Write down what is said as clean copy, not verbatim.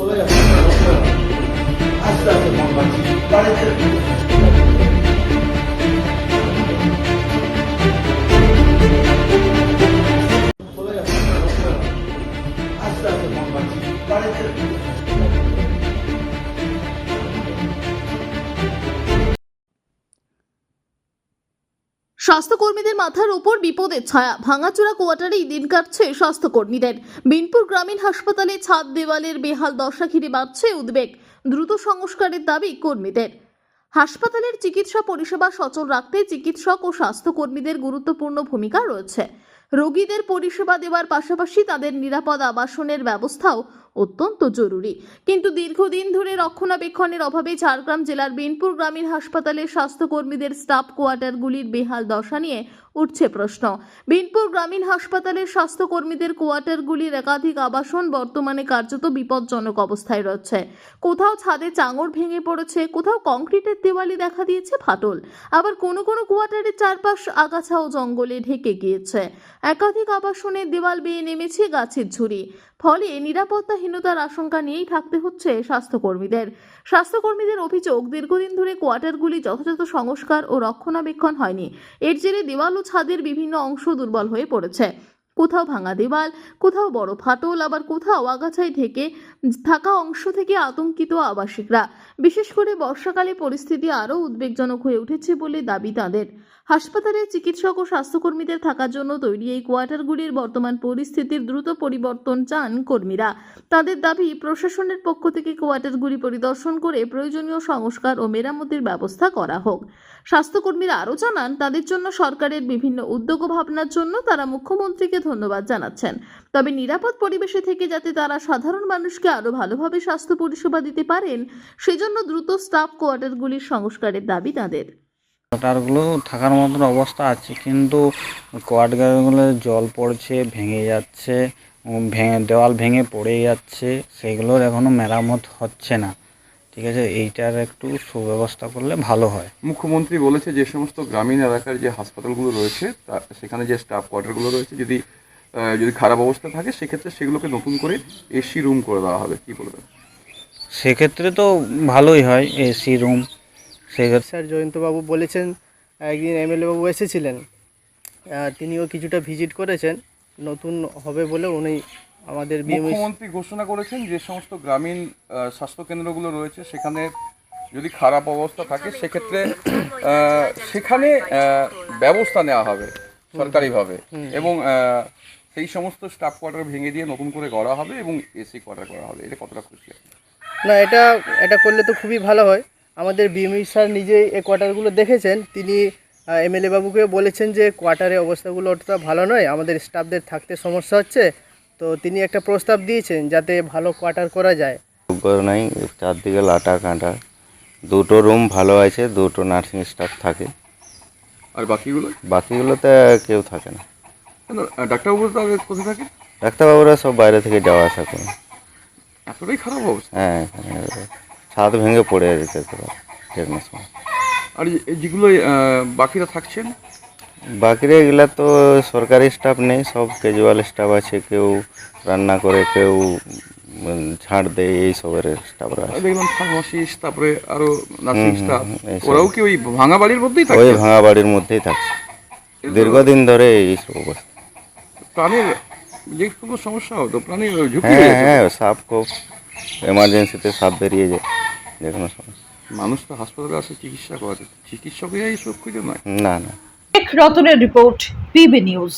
চলে যাচ্ছে আস্তে আস্তে মন পাচ্ছি বাড়িতে চলে যাচ্ছে আস্তে আস্তে মন পাচ্ছি বাড়িতে স্বাস্থ্যকর্মীদের মাথার উপর বিপদের ছায়া, ভাঙাচোরা কোয়ার্টারেই দিন কাটছে স্বাস্থ্যকর্মীদের। বিনপুর গ্রামীণ হাসপাতালে ছাদ দেওয়ালের বেহাল দশা ঘিরে বাড়ছে উদ্বেগ। দ্রুত সংস্কারের দাবি কর্মীদের। হাসপাতালের চিকিৎসা পরিষেবা সচল রাখতে চিকিৎসক ও স্বাস্থ্যকর্মীদের গুরুত্বপূর্ণ ভূমিকা রয়েছে। রোগীদের পরিষেবা দেওয়ার পাশাপাশি তাদের নিরাপদ আবাসনের ব্যবস্থাও অত্যন্ত জরুরি। কিন্তু দীর্ঘদিন ধরে রক্ষণাবেক্ষণের অভাবে ঝাড়গ্রাম জেলার বিনপুর গ্রামীণ হাসপাতালের স্বাস্থ্যকর্মীদের স্টাফ কোয়ার্টারগুলির বেহাল দশা নিয়ে উঠছে প্রশ্ন। বিনপুর গ্রামীণ হাসপাতালের স্বাস্থ্যকর্মীদের কোয়ার্টারগুলির একাধিক আবাসন বর্তমানে কার্যত বিপজ্জনক অবস্থায় রয়েছে। কোথাও ছাদে চাঙড় ভেঙে পড়েছে, কোথাও কংক্রিটের দেওয়ালে দেখা দিয়েছে ফাটল, আবার কোনো কোনো কোয়ার্টারের চারপাশ আগাছা ও জঙ্গলে ঢেকে গিয়েছে। একাধিক আবাসনের দেওয়াল বেয়ে নেমেছে গাছের ঝুড়ি। ফলে নিরাপত্তাহীনতার আশঙ্কা নিয়েই থাকতে হচ্ছে স্বাস্থ্যকর্মীদের অভিযোগ, দীর্ঘদিন ধরে কোয়ার্টারগুলি যথাযথ সংস্কার ও রক্ষণাবেক্ষণ হয়নি। এর জেরে দেওয়াল ও ছাদের বিভিন্ন অংশ দুর্বল হয়ে পড়েছে। কোথাও ভাঙা দেওয়াল, কোথাও বড় ফাটল, আবার কোথাও আগাছায় ঢেকে থাকা অংশ থেকে আতঙ্কিত আবাসিকরা। বিশেষ করে বর্ষাকালে পরিস্থিতি আরও উদ্বেগজনক হয়ে উঠেছে বলে দাবি তাদের। হাসপাতালে চিকিৎসক ও স্বাস্থ্যকর্মীদের থাকার জন্য তৈরি এই কোয়ার্টারগুলির বর্তমান পরিস্থিতির দ্রুত পরিবর্তন চান কর্মীরা। তাদের দাবি, প্রশাসনের পক্ষ থেকে কোয়ার্টারগুলি পরিদর্শন করে প্রয়োজনীয় সংস্কার ও মেরামতির ব্যবস্থা করা হোক। স্বাস্থ্যকর্মীরা আরও জানান, তাদের জন্য সরকারের বিভিন্ন উদ্যোগ ও ভাবনার জন্য তারা মুখ্যমন্ত্রীকে ধন্যবাদ জানাচ্ছেন। তবে নিরাপদ পরিবেশে থেকে যাতে তারা সাধারণ মানুষকে আরও ভালোভাবে স্বাস্থ্য পরিষেবা দিতে পারেন, সেজন্য দ্রুত স্টাফ কোয়ার্টারগুলির সংস্কারের দাবি তাদের। কোয়ার্টারগুলো থাকার মতন অবস্থা আছে, কিন্তু কোয়ার্টারগুলো জল পড়ছে, ভেঙে যাচ্ছে, দেওয়াল ভেঙে পড়ে যাচ্ছে, সেগুলোর এখনও মেরামত হচ্ছে না। ঠিক আছে, এইটার একটু সুব্যবস্থা করলে ভালো হয়। মুখ্যমন্ত্রী বলেছে যে সমস্ত গ্রামীণ এলাকার যে হাসপাতালগুলো রয়েছে সেখানে যে স্টাফ কোয়ার্টারগুলো রয়েছে যদি খারাপ অবস্থা থাকে সেক্ষেত্রে সেগুলোকে নতুন করে এসি রুম করে দেওয়া হবে। কি বলবেন? সেক্ষেত্রে তো ভালোই হয়, এসি রুম। স্যার জয়ন্তবাবু বলেছেন, একদিন এমএলএ বাবু এসেছিলেন, তিনিও কিছুটা ভিজিট করেছেন, নতুন হবে বলে উনি আমাদের মুখ্যমন্ত্রী ঘোষণা করেছেন যে সমস্ত গ্রামীণ স্বাস্থ্যকেন্দ্রগুলো রয়েছে সেখানে যদি খারাপ অবস্থা থাকে সেক্ষেত্রে সেখানে ব্যবস্থা নেওয়া হবে সরকারিভাবে, এবং সেই সমস্ত স্টাফ কোয়ার্টার ভেঙে দিয়ে নতুন করে করা হবে এবং এসি কোয়ার্টার করা হবে। এটা কতটা খুশি? না, এটা করলে তো খুবই ভালো হয়। আমাদের বিএমই স্যার নিজেই এই কোয়ার্টারগুলো দেখেছেন, তিনি এমএলএ বাবুকে বলেছেন যে কোয়ার্টারের অবস্থাগুলো অতটা ভালো নয়, আমাদের স্টাফদের থাকতে সমস্যা হচ্ছে, তো তিনি একটা প্রস্তাব দিয়েছেন যাতে ভালো কোয়ার্টার করা যায়। নাই, চারদিকে লাটা কাঁটা, দুটো রুম ভালো আছে, দুটো নার্সিং স্টাফ থাকে, আর বাকিগুলোতে কেউ থাকে না। ডাক্তারবাবু কোথায় থাকে? ডাক্তারবাবুরা সব বাইরে থেকে যাওয়া আসা করে। এতটাই খারাপ অবস্থা? হ্যাঁ, ছাদ ভেঙে পড়ে যেতে ট্রেনের সময়। আর যেগুলো বাকিরা থাকছেন, বাকিরা এগুলা তো সরকারি স্টাফ নেই, সব ক্যাজুয়াল স্টাফ আছে, কেউ রান্না করে, কেউ ঝাড় দেয়, এইসবের স্টাফরা আছে। দেখলাম ফার্মাসিস্ট, তারপরে আরো নার্সিং স্টাফ, ওরাও কি ওই ভাঙা বাড়ির মধ্যেই থাকে? ওই ভাঙা বাড়ির মধ্যেই থাকছে দীর্ঘদিন ধরে এইসব অবস্থা। প্রাণের যে কোনো সমস্যা হতো, প্রাণের ঝুঁকি। হ্যাঁ, সাপ খুব এমার্জেন্সিতে সাপ বেরিয়ে যায় যে কোনো সমস্যা। মানুষ তো হাসপাতালে আসে চিকিৎসা করাতে, চিকিৎসকেরাই সুরক্ষিত নয়। না। রতনের রিপোর্ট, পিবি নিউজ।